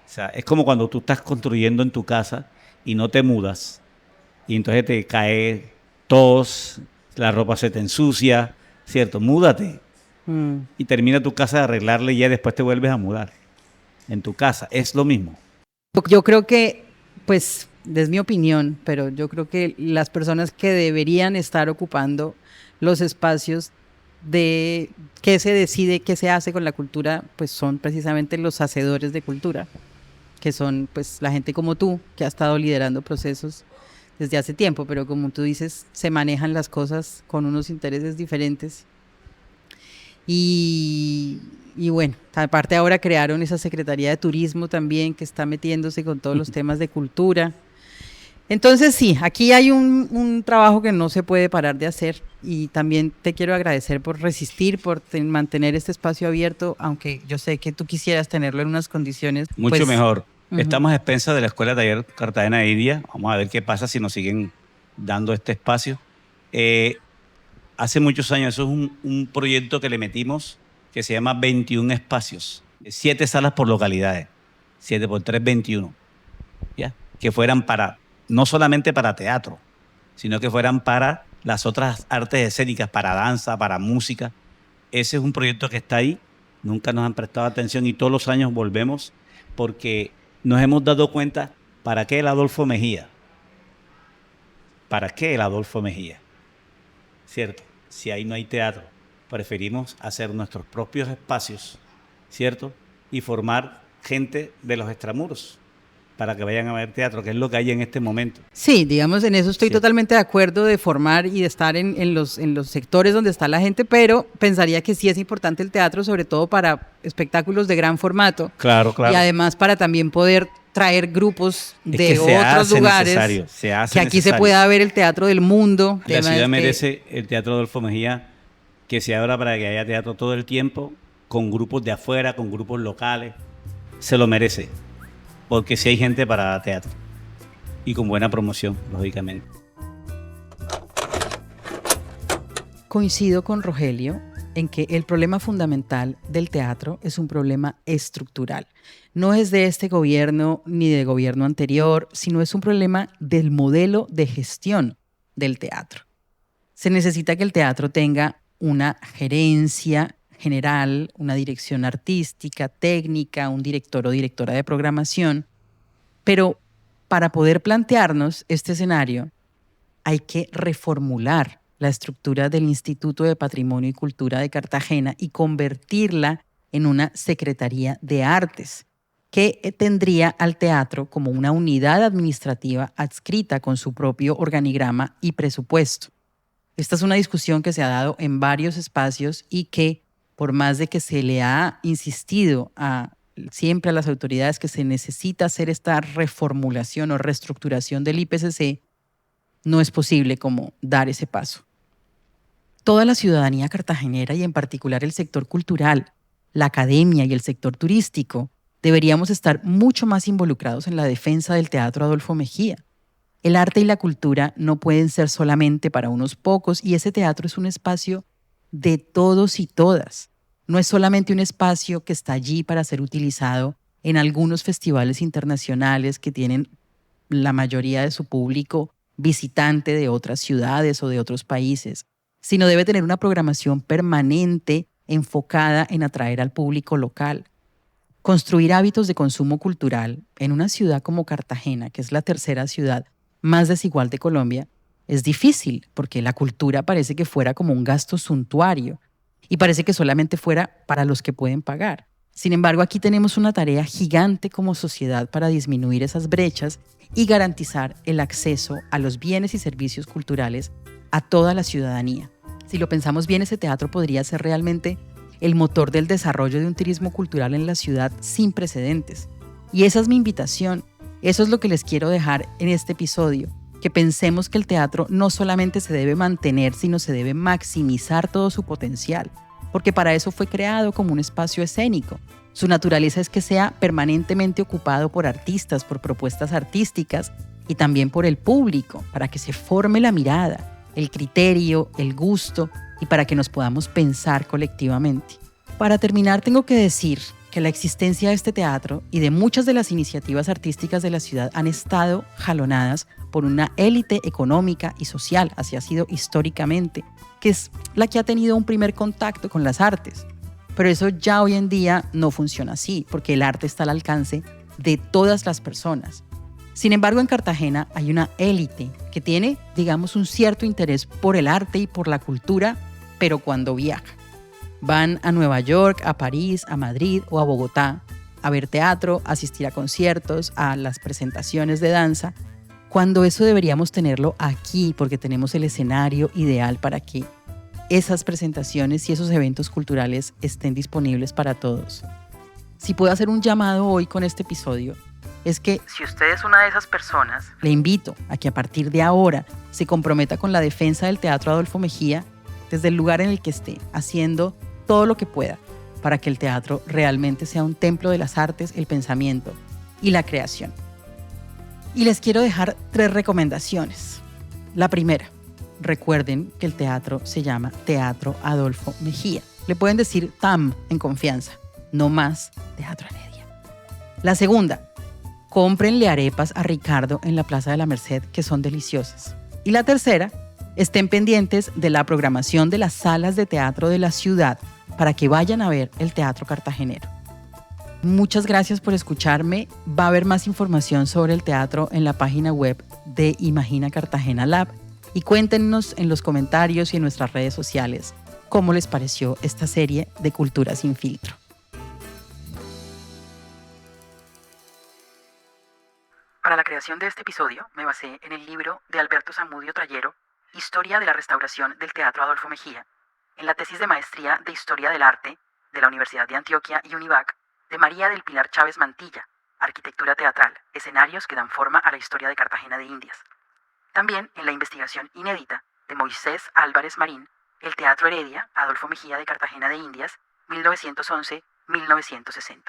O sea, es como cuando tú estás construyendo en tu casa y no te mudas y entonces te cae tos, la ropa se te ensucia, ¿cierto? Múdate y termina tu casa de arreglarle y ya después te vuelves a mudar en tu casa. Es lo mismo. Yo creo que, pues, es mi opinión, pero yo creo que las personas que deberían estar ocupando los espacios de qué se decide, qué se hace con la cultura, pues son precisamente los hacedores de cultura, que son pues la gente como tú, que ha estado liderando procesos desde hace tiempo, pero como tú dices, se manejan las cosas con unos intereses diferentes. Y bueno, aparte ahora crearon esa Secretaría de Turismo también, que está metiéndose con todos los temas de cultura. Entonces sí, aquí hay un trabajo que no se puede parar de hacer, y también te quiero agradecer por resistir, por mantener este espacio abierto, aunque yo sé que tú quisieras tenerlo en unas condiciones mucho pues, mejor. Estamos a expensas de la Escuela Taller Cartagena de Iria. Vamos a ver qué pasa si nos siguen dando este espacio. Hace muchos años, eso es un proyecto que le metimos que se llama 21 espacios, 7 salas por localidades, 7 por 3, 21, ¿ya? Que fueran no solamente para teatro, sino que fueran para las otras artes escénicas, para danza, para música. Ese es un proyecto que está ahí, nunca nos han prestado atención y todos los años volvemos porque nos hemos dado cuenta, ¿para qué el Adolfo Mejía? ¿Para qué el Adolfo Mejía? ¿Cierto? Si ahí no hay teatro, preferimos hacer nuestros propios espacios, ¿cierto? Y formar gente de los extramuros para que vayan a ver teatro, que es lo que hay en este momento. Sí, digamos, en eso estoy totalmente de acuerdo, de formar y de estar en los sectores donde está la gente, pero pensaría que sí es importante el teatro, sobre todo para espectáculos de gran formato. Claro, claro. Y además para también poder traer grupos de otros lugares, que aquí se pueda ver el teatro del mundo. La ciudad merece el Teatro Adolfo Mejía, que se abra para que haya teatro todo el tiempo, con grupos de afuera, con grupos locales. Se lo merece. Porque sí hay gente para teatro y con buena promoción, lógicamente. Coincido con Rogelio en que el problema fundamental del teatro es un problema estructural. No es de este gobierno ni del gobierno anterior, sino es un problema del modelo de gestión del teatro. Se necesita que el teatro tenga una gerencia general, una dirección artística, técnica, un director o directora de programación, pero para poder plantearnos este escenario hay que reformular la estructura del Instituto de Patrimonio y Cultura de Cartagena y convertirla en una Secretaría de Artes, que tendría al teatro como una unidad administrativa adscrita con su propio organigrama y presupuesto. Esta es una discusión que se ha dado en varios espacios y que, por más de que se le ha insistido siempre a las autoridades que se necesita hacer esta reformulación o reestructuración del IPCC, no es posible como dar ese paso. Toda la ciudadanía cartagenera y en particular el sector cultural, la academia y el sector turístico deberíamos estar mucho más involucrados en la defensa del Teatro Adolfo Mejía. El arte y la cultura no pueden ser solamente para unos pocos y ese teatro es un espacio de todos y todas. No es solamente un espacio que está allí para ser utilizado en algunos festivales internacionales que tienen la mayoría de su público visitante de otras ciudades o de otros países, sino debe tener una programación permanente enfocada en atraer al público local. Construir hábitos de consumo cultural en una ciudad como Cartagena, que es la tercera ciudad más desigual de Colombia, es difícil porque la cultura parece que fuera como un gasto suntuario y parece que solamente fuera para los que pueden pagar. Sin embargo, aquí tenemos una tarea gigante como sociedad para disminuir esas brechas y garantizar el acceso a los bienes y servicios culturales a toda la ciudadanía. Si lo pensamos bien, ese teatro podría ser realmente el motor del desarrollo de un turismo cultural en la ciudad sin precedentes. Y esa es mi invitación. Eso es lo que les quiero dejar en este episodio. que pensemos que el teatro no solamente se debe mantener, sino se debe maximizar todo su potencial, porque para eso fue creado como un espacio escénico. Su naturaleza es que sea permanentemente ocupado por artistas, por propuestas artísticas y también por el público, para que se forme la mirada, el criterio, el gusto y para que nos podamos pensar colectivamente. Para terminar, tengo que decir que la existencia de este teatro y de muchas de las iniciativas artísticas de la ciudad han estado jalonadas por una élite económica y social, así ha sido históricamente, que es la que ha tenido un primer contacto con las artes. Pero eso ya hoy en día no funciona así, porque el arte está al alcance de todas las personas. Sin embargo, en Cartagena hay una élite que tiene, digamos, un cierto interés por el arte y por la cultura, pero cuando viaja. Van a Nueva York, a París, a Madrid o a Bogotá a ver teatro, a asistir a conciertos, a las presentaciones de danza, cuando eso deberíamos tenerlo aquí, porque tenemos el escenario ideal para que esas presentaciones y esos eventos culturales estén disponibles para todos. Si puedo hacer un llamado hoy con este episodio, es que si usted es una de esas personas, le invito a que a partir de ahora se comprometa con la defensa del Teatro Adolfo Mejía desde el lugar en el que esté, haciendo todo lo que pueda para que el teatro realmente sea un templo de las artes, el pensamiento y la creación. Y les quiero dejar 3 recomendaciones. La primera, recuerden que el teatro se llama Teatro Adolfo Mejía. Le pueden decir TAM en confianza, no más Teatro Heredia. La segunda, cómprenle arepas a Ricardo en la Plaza de la Merced, que son deliciosas. Y la tercera, estén pendientes de la programación de las salas de teatro de la ciudad para que vayan a ver el teatro cartagenero. Muchas gracias por escucharme. Va a haber más información sobre el teatro en la página web de Imagina Cartagena Lab y cuéntenos en los comentarios y en nuestras redes sociales cómo les pareció esta serie de Cultura sin filtro. Para la creación de este episodio me basé en el libro de Alberto Zamudio Trayero, Historia de la Restauración del Teatro Adolfo Mejía, en la tesis de maestría de Historia del Arte de la Universidad de Antioquia y Univac, de María del Pilar Chávez Mantilla, Arquitectura Teatral, escenarios que dan forma a la historia de Cartagena de Indias. También en la investigación inédita de Moisés Álvarez Marín, El Teatro Heredia, Adolfo Mejía de Cartagena de Indias, 1911-1960.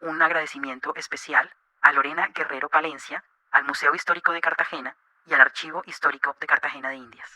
Un agradecimiento especial a Lorena Guerrero Palencia, al Museo Histórico de Cartagena y al Archivo Histórico de Cartagena de Indias.